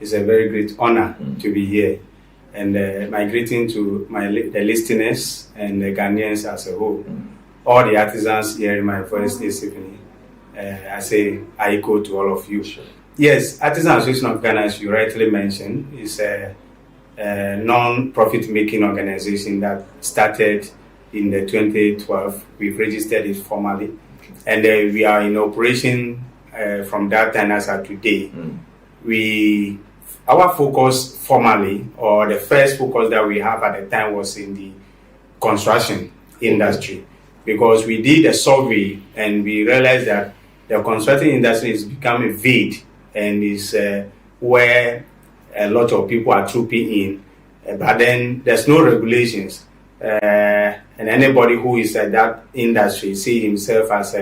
It's a very great honor to be here. And my greeting to the listeners and the Ghanaians as a whole. All the artisans hearing my voice this evening, I say I echo to all of you. Sure. Yes, Artisans Association of Ghana, as you rightly mentioned, is a non-profit making organization that started in the 2012. We've registered it formally, and we are in operation from that time as of today. Our focus formally, or the first focus that we have at the time, was in the construction industry, because we did a survey and we realized that the construction industry is becoming vague and is where a lot of people are trooping in, but then there's no regulations, and anybody who is at that industry see himself as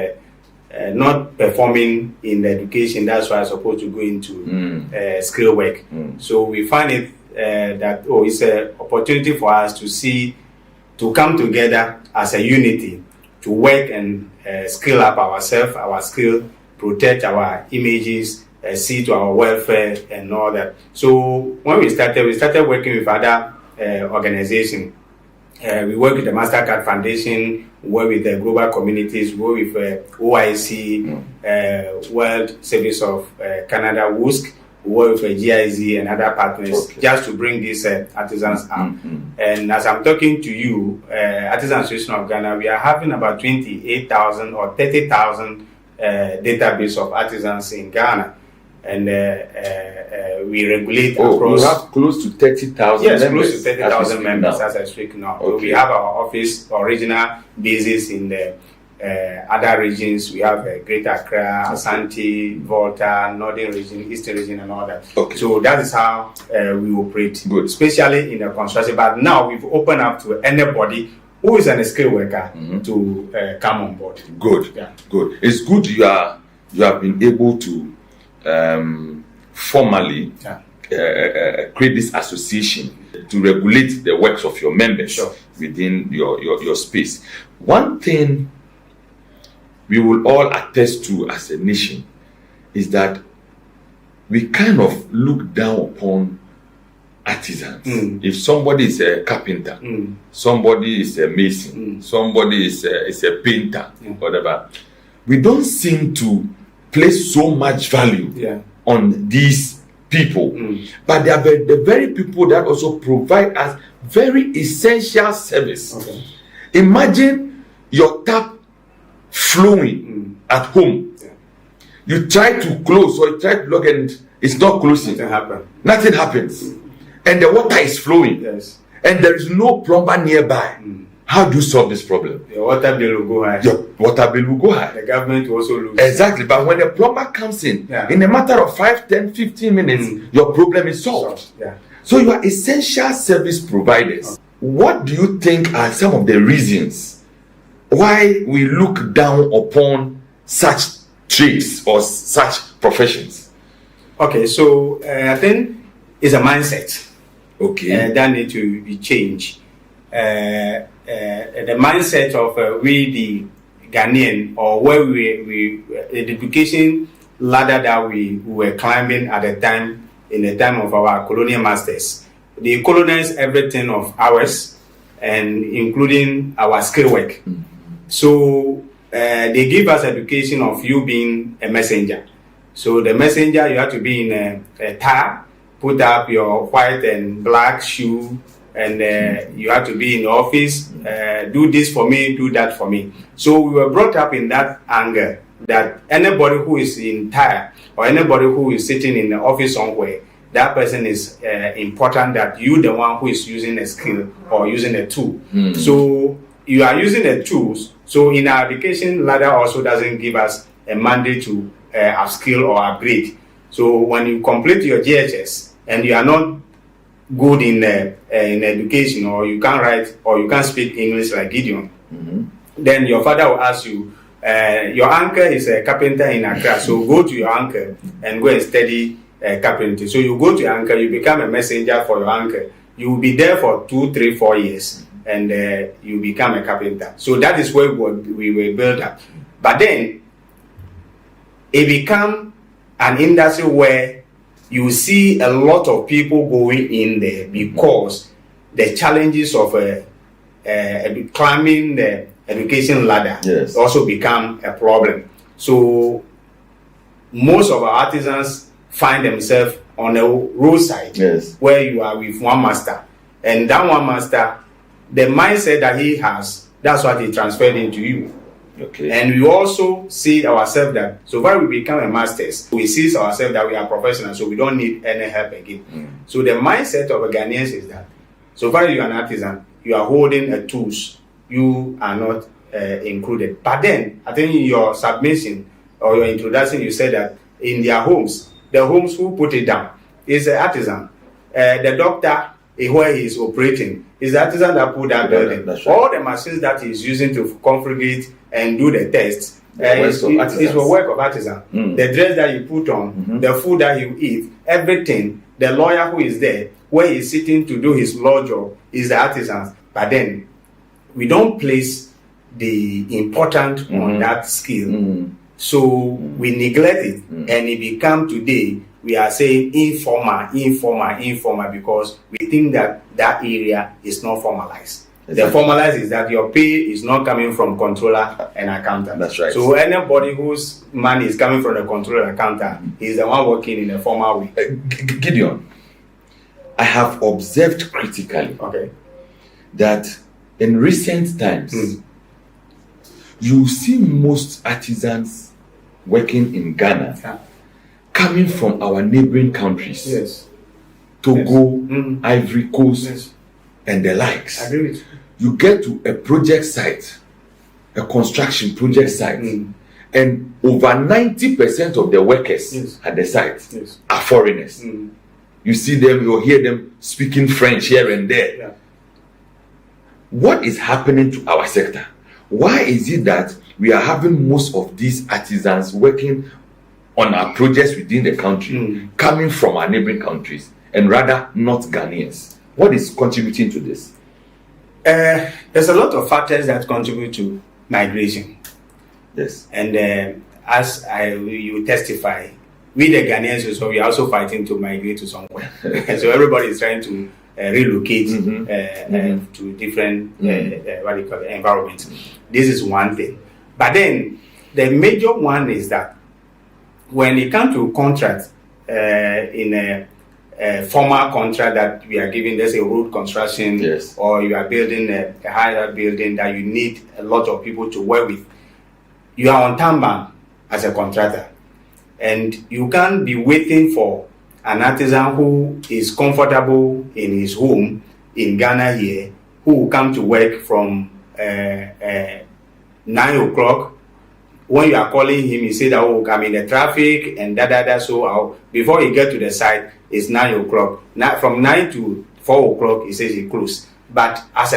not performing in the education. That's why I'm supposed to go into skill work. So we find it that it's an opportunity for us to come together as a unity to work and skill up ourselves, our skill, protect our images, see to our welfare and all that. So when we started working with other organizations. We work with the MasterCard Foundation, we work with the global communities, we work with OIC, World Service of Canada, WUSC, we work with GIZ and other partners, just to bring these artisans up. And as I'm talking to you, Artisans Association of Ghana, we are having about 28,000 or 30,000 database of artisans in Ghana. And we regulate across. You have close to 30,000 members. Yes, members. close to 30,000 members as I speak now. Okay. We have our office, original bases in the other regions. We have Greater Accra, Asante, Volta, Northern region, Eastern region, and all that. Okay. So that is how we operate, Good. especially in the construction. But now we've opened up to anybody who is a skilled worker to come on board. Good. Yeah. Good. It's good you have been able to formally create this association to regulate the works of your members within your space. One thing we will all attest to as a nation is that we kind of look down upon artisans. If somebody is a carpenter, somebody is a mason, somebody is a painter, whatever, we don't seem to place so much value on these people, but they are the very people that also provide us very essential service. Imagine your tap flowing at home. You try to close or you try to log and it's not closing. Nothing happens. And the water is flowing. And there is no plumber nearby. How do you solve this problem? Your water bill will go high. Your water bill will go high. The government will also lose. Exactly. But when the plumber comes in a matter of 5, 10, 15 minutes, your problem is solved. So you are essential service providers. What do you think are some of the reasons why we look down upon such trades or such professions? Okay, so I think it's a mindset. That needs to be changed. The mindset of we the Ghanaian, or where the education ladder that we were climbing at the time, in the time of our colonial masters, they colonized everything of ours, and including our skill work. So they give us education of you being a messenger. So the messenger, you have to be in a tie, put up your white and black shoe, and you have to be in the office, do this for me, do that for me. So we were brought up in that angle that anybody who is in tie or anybody who is sitting in the office somewhere, that person is important, that you the one who is using a skill or using a tool. So you are using the tools. So in our education ladder also doesn't give us a mandate to upskill or upgrade. So when you complete your GHS and you are not good in education, or you can't write or you can't speak English like Gideon, then your father will ask you, your uncle is a carpenter in Accra, so go to your uncle and go and study carpentry. So you go to your uncle, you become a messenger for your uncle. You will be there for 2, 3, 4 years, and you become a carpenter. So that is where we were built up. But then it became an industry where you see a lot of people going in there because the challenges of climbing the education ladder also become a problem. So most of our artisans find themselves on a roadside where you are with one master, and that one master, the mindset that he has, that's what he transferred into you. Okay. And we also see ourselves that so far we become a masters, we see ourselves that we are professionals, so we don't need any help again. So the mindset of a Ghanaians is that so far you are an artisan, you are holding a tools, you are not included. But then I think in your submission or your introduction, you said that in their homes, the homes who put it down is an artisan. The doctor where he is operating is the artisan that put that building. Right. All the machines that he is using to configure and do the tests is the work of artisan. The dress that you put on, the food that you eat, everything, the lawyer who is there, where he's sitting to do his law job is the artisans. But then we don't place the important on that skill. So we neglect it, and it become today we are saying informal because we think that that area is not formalized. Exactly. The formalized is that your pay is not coming from controller and accountant. That's right. So anybody whose money is coming from the controller and accountant is the one working in a formal way. Gideon, I have observed critically that in recent times, you see most artisans working in Ghana coming from our neighboring countries, Togo, Ivory Coast, and the likes. I agree with you. You get to a project site, a construction project site, and over 90% of the workers at the site are foreigners. You see them, you hear them speaking French here and there. What is happening to our sector? Why is it that we are having most of these artisans working on our projects within the country, coming from our neighboring countries, and rather not Ghanaians? What is contributing to this? There's a lot of factors that contribute to migration. Yes. And as you testify, we the Ghanaians, so we are also fighting to migrate to somewhere. And so everybody is trying to relocate to different environments. This is one thing. But then the major one is that when it comes to contract in a formal contract that we are giving, there's a road construction, or you are building a higher building that you need a lot of people to work with, you are on time as a contractor, and you can't be waiting for an artisan who is comfortable in his home in Ghana here, who will come to work from 9 o'clock. When you are calling him, he say that, oh, I'm in the traffic and so before he get to the site, it's 9 o'clock. Now, from 9 to 4 o'clock, he says he close. But as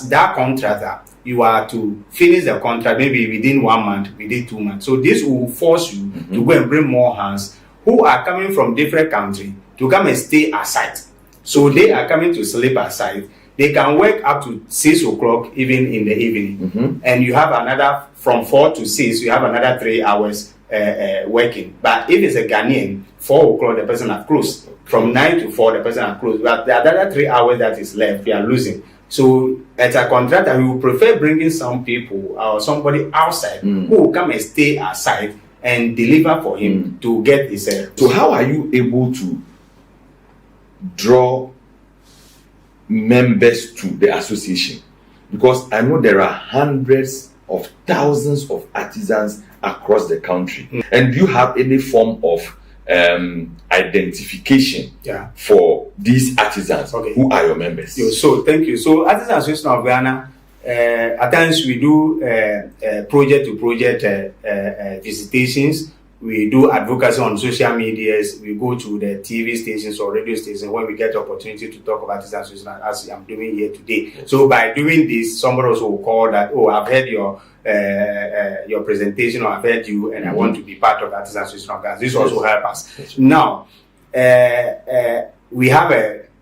that contractor, you are to finish the contract maybe within 1 month, within 2 months. So this will force you to go and bring more hands who are coming from different countries to come and stay aside. So they are coming to sleep aside. They can work up to 6 o'clock even in the evening. And you have another from 4 to 6, you have another 3 hours working. But if it's a Ghanaian, 4 o'clock the person are closed. From 9 to 4 the person are closed. But the other 3 hours that is left, we are losing. So as a contractor, we would prefer bringing some people or somebody outside who will come and stay aside and deliver for him to get his. So how are you able to draw members to the association? Because I know there are hundreds of thousands of artisans across the country. And do you have any form of identification for these artisans? Who are your members? So thank you. So Artisan Association of Ghana, at times we do project to project visitations. We do advocacy on social medias. We go to the TV stations or radio stations when we get the opportunity to talk about Artisan Association, as I'm doing here today. So by doing this, somebody also will call that, oh, I've heard your presentation, or I've heard you, and I want to be part of Artisan Association of Ghana. This also helps us. Now, we have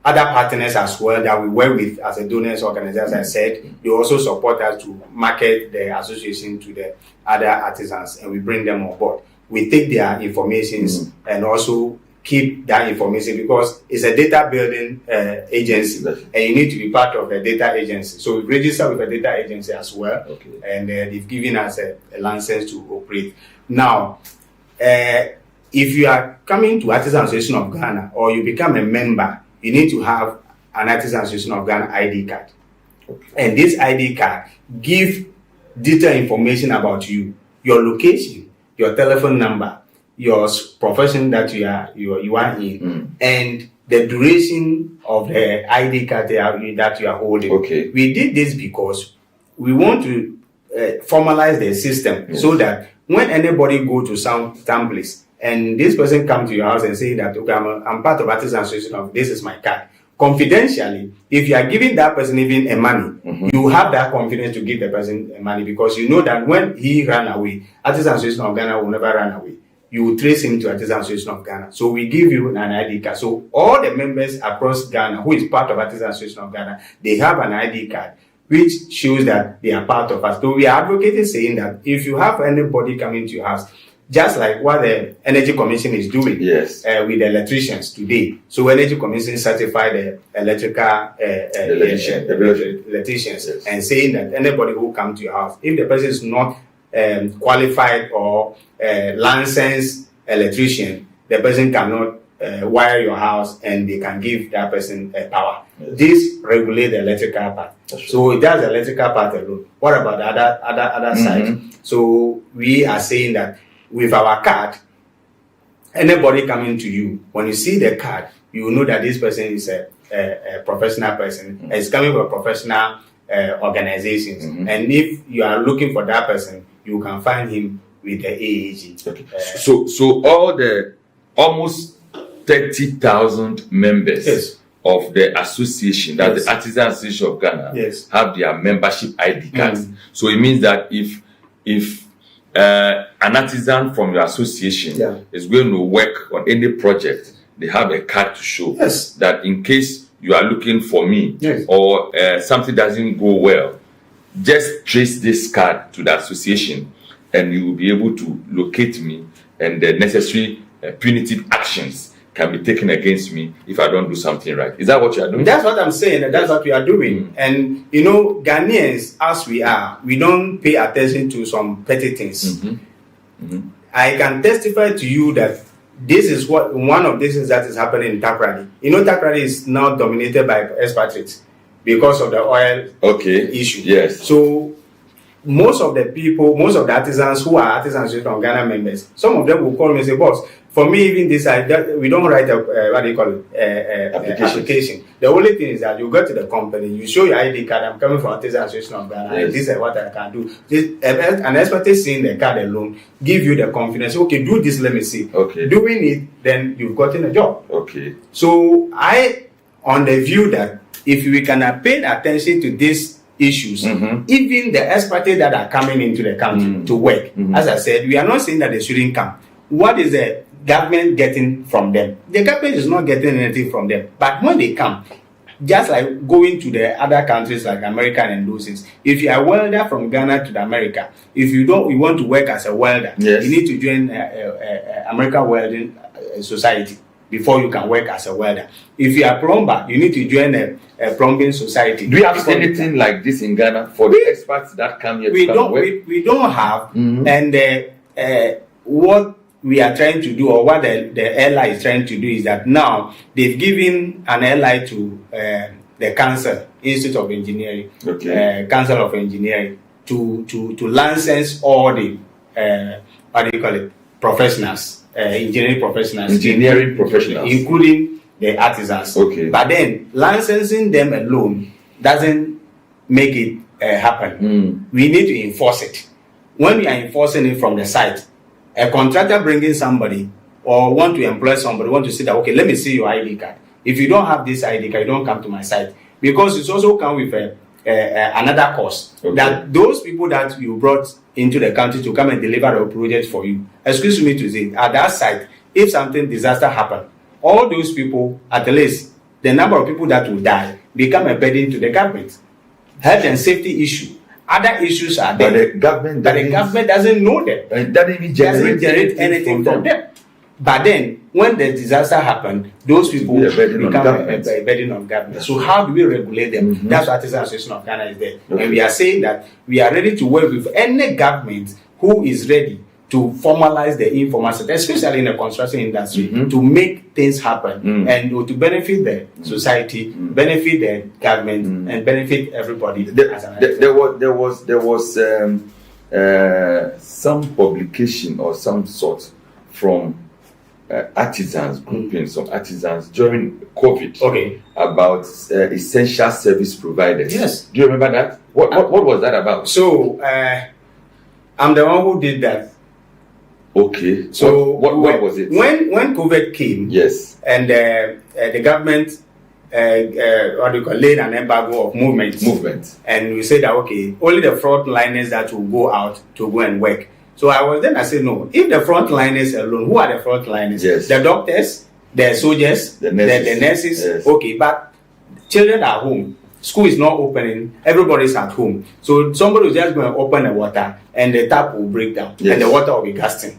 other partners as well that we work with as a donors organization. As I said, they also support us to market the association to the other artisans, and we bring them on board. We take their informations and also keep that information because it's a data building agency, and you need to be part of the data agency. So we register with a data agency as well, and they've given us a license to operate. Now, if you are coming to Artisans Association of Ghana or you become a member, you need to have an Artisans Association of Ghana ID card. And this ID card gives detailed information about you, your location, your telephone number, your profession that you are in, and the duration of the ID card that you are holding. We did this because we want to formalize the system so that when anybody go to some place and this person come to your house and say that, okay, I'm part of Artisans Association of, this is my card. Confidentially, if you are giving that person even a money, you have that confidence to give the person money because you know that when he ran away, Artisans Association of Ghana will never run away. You will trace him to Artisans Association of Ghana. So we give you an ID card. So all the members across Ghana who is part of Artisans Association of Ghana, they have an ID card which shows that they are part of us. So we are advocating saying that if you have anybody coming to your house, just like what the Energy Commission is doing with the electricians today. So Energy Commission certify the electrical electricians and saying that anybody who comes to your house, if the person is not qualified or licensed electrician, the person cannot wire your house and they can give that person power. This regulates the electrical part. So it does the electrical part alone. What about the other side? So we are saying that with our card, anybody coming to you, when you see the card, you will know that this person is a professional person. It's coming from professional organizations. And if you are looking for that person, you can find him with the AAG. So all the almost 30,000 members of the association, that the Artisans Association of Ghana, have their membership ID cards. So it means that if an artisan from your association is going to work on any project, they have a card to show that in case you are looking for me or something doesn't go well, just trace this card to the association and you will be able to locate me, and the necessary punitive actions can be taken against me if I don't do something right. Is that what you are doing? That's what I'm saying, and that's what we are doing. And you know, Ghanaians, as we are, we don't pay attention to some petty things. I can testify to you that this is one of these things that is happening in Takrady. You know, Takrady is now dominated by expatriates because of the oil issue. So most of the people, most of the artisans who are Artisans Association of Ghana members, some of them will call me and say, boss, for me, even this, we don't write application. The only thing is that you go to the company, you show your ID card, I'm coming from Artisans Association of Ghana, and this is what I can do. An expert is seeing the card alone, give you the confidence, okay, do this, let me see. Doing it, then you've gotten a job. So I, on the view that if we can pay attention to these issues, even the experts that are coming into the country to work, as I said, we are not saying that they shouldn't come. What is the government getting from them? The government is not getting anything from them. But when they come, just like going to the other countries like America and those things, if you are a welder from Ghana to the America, if you want to work as a welder, you need to join American Welding Society before you can work as a welder. If you are a plumber, you need to join a plumbing society. Do you have anything like this in Ghana for the experts that come here? We don't have, and what we are trying to do, or what the airline is trying to do, is that now they've given an airline to the Council Institute of Engineering, Council of Engineering, to license all the professionals, engineering professionals, including the artisans. But then licensing them alone doesn't make it happen. We need to enforce it. When we are enforcing it from the site, a contractor bringing somebody or want to employ somebody, want to say that, okay, let me see your ID card. If you don't have this ID card, you don't come to my site, because it's also come with another cost. That those people that you brought into the country to come and deliver a project for you, excuse me to say, at that site, if something disaster happen, all those people, at least the number of people that will die become a burden to the government. Health and safety issue. Other issues are there. But the government doesn't know them. It doesn't even generate anything from them. But then when the disaster happened, those people become a burden on government. So how do we regulate them? That's what Artisans Association of Ghana is there. And we are saying that we are ready to work with any government who is ready to formalize the informal sector, especially in the construction industry, to make things happen and to benefit the society, benefit the government, and benefit everybody. There was some publication or some sort from artisans, grouping some artisans during COVID about essential service providers. Yes. Do you remember that? What was that about? So I'm the one who did that. Okay. So what was it? When COVID came, yes, and the government laid an embargo of movement, and we said that only the frontliners that will go out to go and work. So I said no. If the frontliners alone, who are the frontliners? Yes. The doctors, the soldiers, the nurses. Yes. Okay, but children are home. School is not opening. Everybody's at home. So somebody is just going to open the water and the tap will break down and the water will be gusting.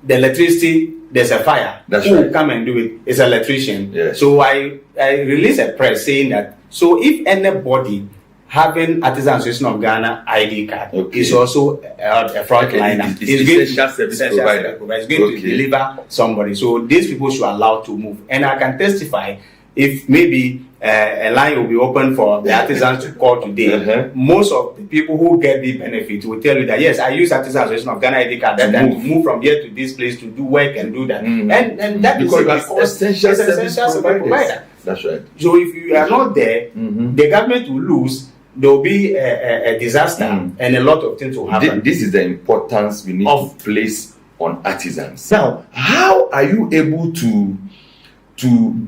The electricity, there's a fire. Who will come and do it? It's an electrician. Yes. So I released a press saying that, so if anybody having Artisans Association of Ghana ID card is also a frontliner. It's essential service provider. It's going to deliver somebody. So these people should allow to move. And I can testify if maybe a line will be open for the artisans to call today. Most of the people who get the benefit will tell you that yes, I use Artisans Association of Ghana ID card to move from here to this place to do work and do that. And that because essential service provider. That's right. So if you are not there, the government will lose. There will be a disaster and a lot of things will happen. This is the importance we need to place on artisans. Now, how are you able to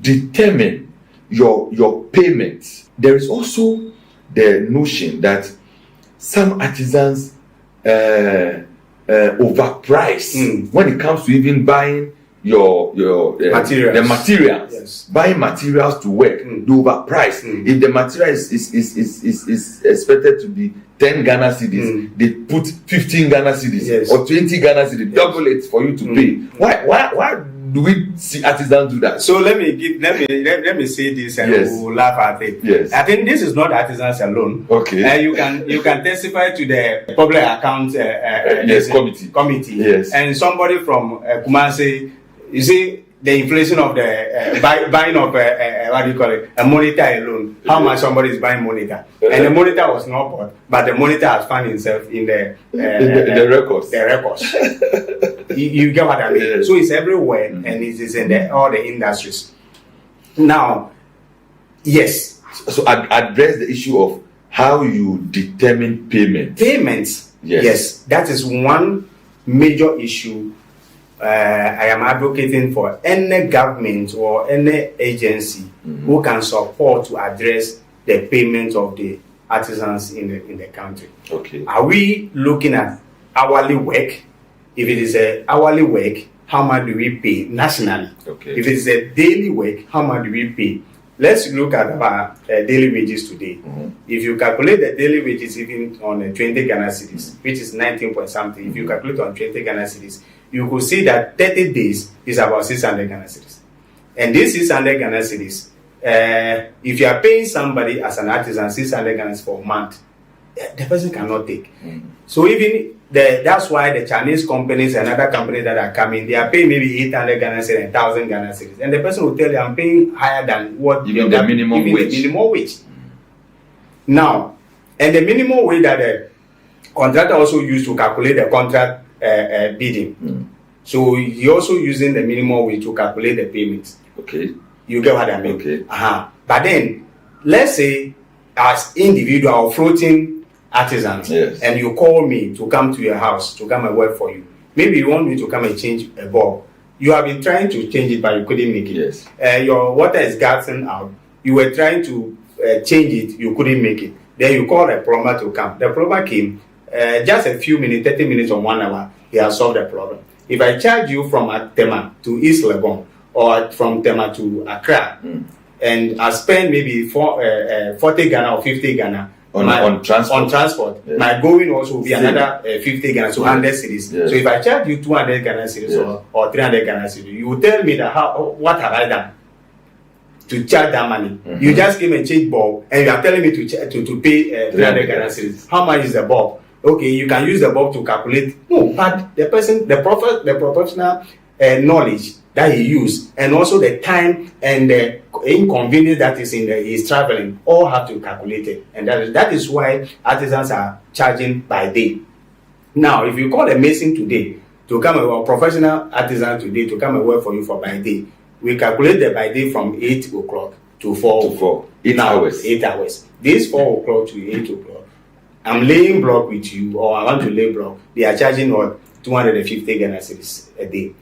determine your payments? There is also the notion that some artisans overprice when it comes to even buying your materials. The materials. Yes. Buying materials to work, they overprice. If the material is expected to be 10 Ghana cedis, they put 15 Ghana cedis or 20 Ghana cedis, double it for you to pay. Why do we see artisans do that? So let me say this and we'll laugh at it. Yes. I think this is not artisans alone. Okay. You can testify to the public account committee. Yes. And somebody from Kumasi, you see the inflation of the buying of a monitor alone. How much somebody is buying monitor, and the monitor was not bought, but the monitor has found himself in the records. The records. you get what I mean? Yes. So it's everywhere, and it is in all the industries. Now, yes. So address the issue of how you determine payment. Payments. Yes, that is one major issue. I am advocating for any government or any agency who can support to address the payment of the artisans in the country. Okay. Are we looking at hourly work? If it is a hourly work, how much do we pay nationally? Okay. If it is a daily work, how much do we pay? Let's look at our daily wages today. If you calculate the daily wages even on 20 Ghana cedis, which is 19 point something, if you calculate on 20 Ghana cedis, you could see that 30 days is about 600 Ghana cedis. And this 600 Ghana cedis, if you are paying somebody as an artisan 600 Ghana cedis for a month, the person cannot take. So even that's why the Chinese companies and other companies that are coming, they are paying maybe 800 Ghana cedis and 1,000 Ghana cedis. And the person will tell you, I'm paying higher than what even the minimum wage. The minimum wage. Now, and the minimum wage that the contractor also used to calculate the contract bidding. So you're also using the minimum wage to calculate the payments. Okay. You get what I mean? Okay. But then, let's say as individual floating artisans, and you call me to come to your house to come and work for you. Maybe you want me to come and change a bulb. You have been trying to change it, but you couldn't make it. Yes. Your water is gassing out. You were trying to change it, you couldn't make it. Then you call a plumber to come. The plumber came. Just a few minutes, 30 minutes or 1 hour, he has solved the problem. If I charge you from Tema to East Legon or from Tema to Accra, and I spend maybe 40 Ghana or 50 Ghana, on transport. On transport. Yes. My going also will be another 50 Ghana, so 100 cedis. Yes. So if I charge you 200 Ghana cedis or 300 Ghana cedis, you will tell me that what have I done to charge that money? Mm-hmm. You just came and changed bulb, and you are telling me to pay 300 Ghana cedis. How much is the bulb? Okay, you can use the bulb to calculate. No, but the professional knowledge that he used, and also the time and the inconvenience that is in his traveling, all have to calculate it, and that is why artisans are charging by day. Now, if you call a mason today to come or professional artisan today to come and work for you for by day, we calculate the by day from 8 o'clock to 4 o'clock. 8 hours. 8 hours. This 4 o'clock to 8 o'clock. I'm laying block with you, or I want to lay block. They are charging what 250 Ghana cedis a day.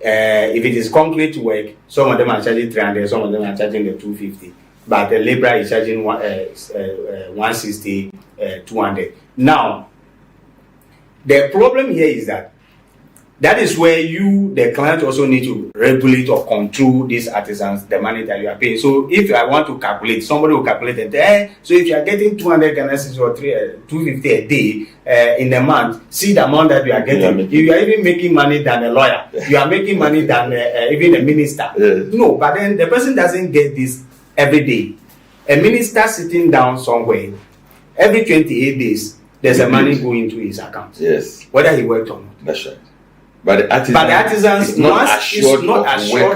If it is concrete work, some of them are charging 300, some of them are charging the 250. But the labourer is charging 160, 200. Now, the problem here is that is where you, the client, also need to regulate or control these artisans, the money that you are paying. So if I want to calculate, somebody will calculate it. So if you are getting 200 Ghana cedis or 250 a day in a month, see the amount that you are getting. You are even making money than a lawyer. You are making money than even a minister. Yes. No, but then the person doesn't get this every day. A minister sitting down somewhere, every 28 days, there's a money going to his account. Yes. Whether he worked or not. That's right. But the artisans is not assured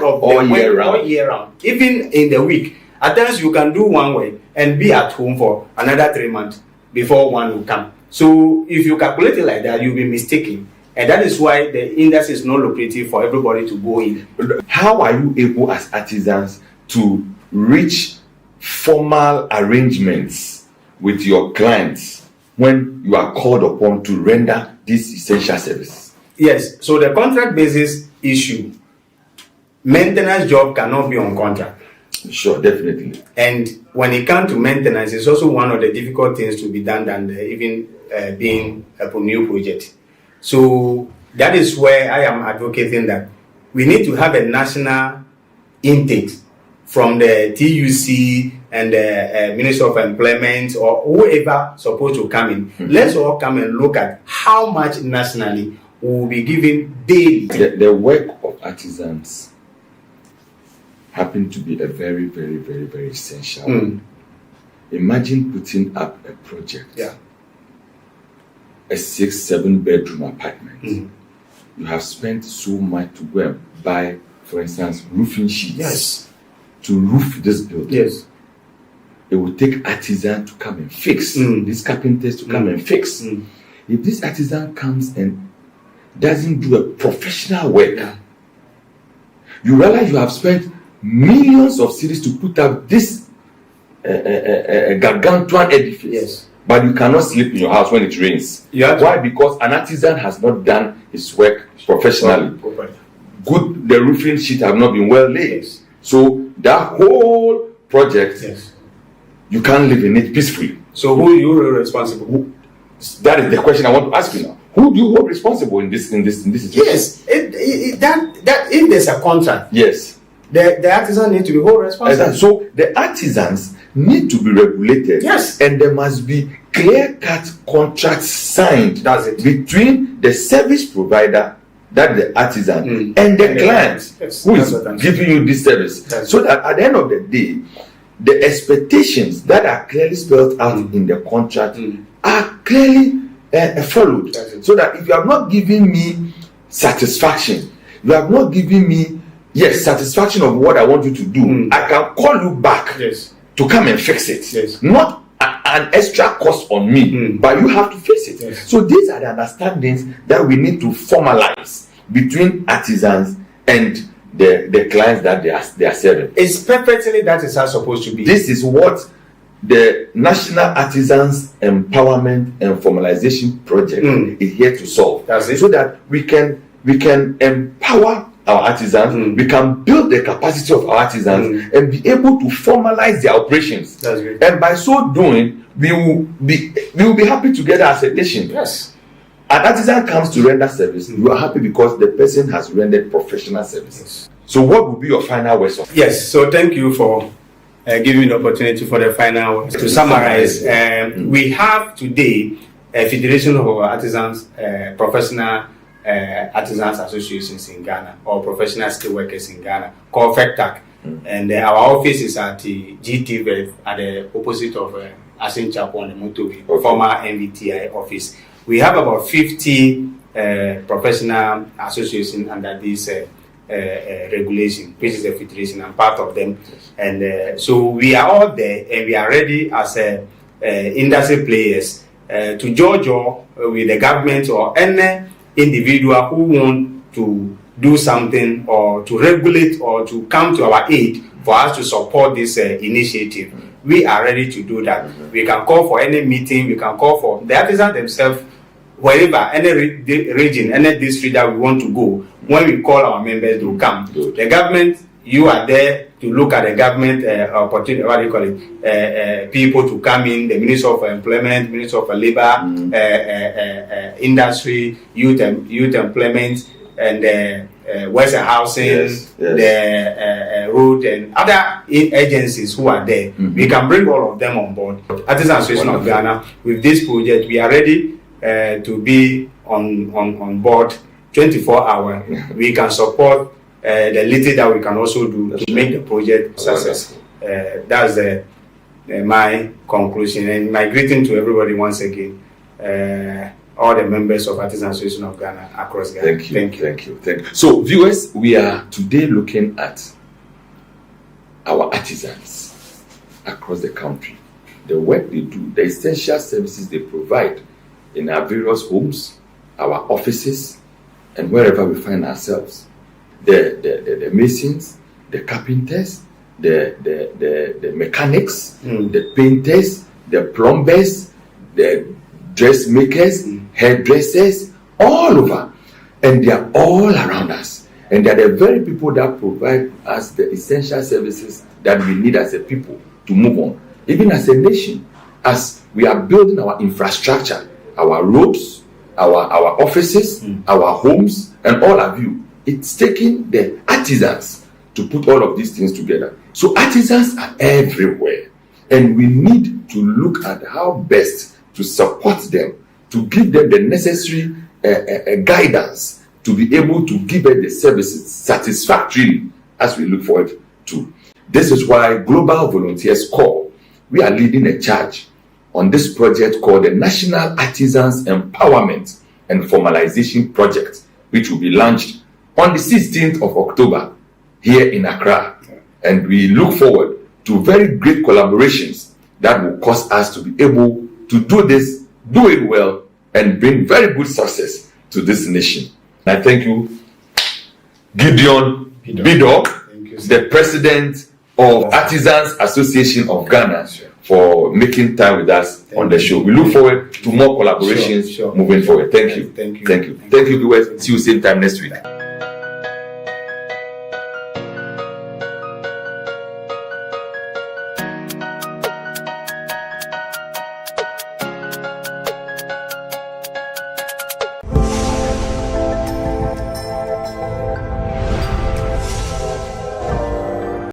of all the year work round. all year round. Even in the week, at times you can do one work and be at home for another 3 months before one will come. So if you calculate it like that, you'll be mistaken. And that is why the industry is not lucrative for everybody to go in. How are you able as artisans to reach formal arrangements with your clients when you are called upon to render these essential services? Yes, so the contract basis issue, maintenance job cannot be on contract. Sure, definitely. And when it comes to maintenance, it's also one of the difficult things to be done than even being a new project. So that is where I am advocating that we need to have a national intake from the TUC and the Minister of Employment or whoever supposed to come in. Mm-hmm. Let's all come and look at how much nationally we will be given daily. The work of artisans happen to be a very, very, very, very essential one. Imagine putting up a project, a 6-7 bedroom apartment. You have spent so much to go and buy, for instance, roofing sheets to roof this building. Yes. It will take artisan to come and fix, these carpenters to come and fix. If this artisan comes and doesn't do a professional work, you realize you have spent millions of cedis to put up this gargantuan edifice, but you cannot sleep in your house when it rains. Why? Because an artisan has not done his work professionally. Good, the roofing sheet have not been well laid. So that whole project, you can't live in it peacefully. So who are you responsible? That is the question I want to ask you now. Who do you hold responsible in this situation? Yes, that if there's a contract, the artisan need to be held responsible. So the artisans need to be regulated. Yes, and there must be clear-cut contracts signed between the service provider, that the artisan, and the client who is giving you this service. So that at the end of the day, the expectations that are clearly spelled out in the contract are clearly followed. So that if you have not given me satisfaction, you have not given me satisfaction of what I want you to do, I can call you back to come and fix it. Not an extra cost on me, but you have to fix it. So these are the understandings that we need to formalize between artisans and the clients that they are serving. It's perfectly that is how it's supposed to be. This is what the National Artisans Empowerment and Formalization Project is here to solve. So that we can empower our artisans, we can build the capacity of our artisans and be able to formalize their operations. And by so doing, we will be happy together as a nation. Yes. An artisan comes to render service, you are happy because the person has rendered professional services. So what will be your final words of? Yes, so thank you for giving me the opportunity for the final words. To summarize, we have today a Federation of Artisans, Professional Artisans Associations in Ghana, or Professional Steelworkers in Ghana, called FECTAC. And our office is at the GTV at the opposite of Asin Chapel on the Motowi, former MVTI office. We have about 50 professional associations under this regulation, which is a federation. I'm part of them. And so we are all there and we are ready as industry players to judge with the government or any individual who want to do something or to regulate or to come to our aid for us to support this initiative. We are ready to do that. We can call for any meeting, we can call for the artisans themselves, wherever, any region, any district that we want to go. When we call our members, they will come. The government, you are there to look at the government opportunity, what do you call it, people to come in, the Minister of Employment, Minister of Labor, Industry, Youth Employment, and Western Housing, the road, and other agencies who are there. We can bring all of them on board. Artisan Association of Ghana, with this project, we are ready to be on board 24 hours. We can support the little that we can also do to make the project success. That's my conclusion, and my greeting to everybody once again. All the members of Artisans Association of Ghana across Ghana. Thank you. So, viewers, we are today looking at our artisans across the country, the work they do, the essential services they provide in our various homes, our offices, and wherever we find ourselves. The masons, the carpenters, the mechanics, the painters, the plumbers, the dressmakers, hairdressers, all over, and they are all around us, and they are the very people that provide us the essential services that we need as a people to move on, even as a nation, as we are building our infrastructure, our roads, our offices, our homes, and all of you. It's taking the artisans to put all of these things together. So artisans are everywhere, and we need to look at how best to support them, to give them the necessary guidance to be able to give them the services satisfactorily as we look forward to. This is why Global Volunteers Corps, we are leading a charge on this project called the National Artisans Empowerment and Formalization Project, which will be launched on the 16th of October here in Accra. And we look forward to very great collaborations that will cause us to be able to do this, do it well, and bring very good success to this nation. I thank you, Gideon Bidok, the President of Artisans Association of Ghana, for making time with us on the show. We look forward to more collaborations moving forward. Thank you. Thank you, viewers. See you same time next week.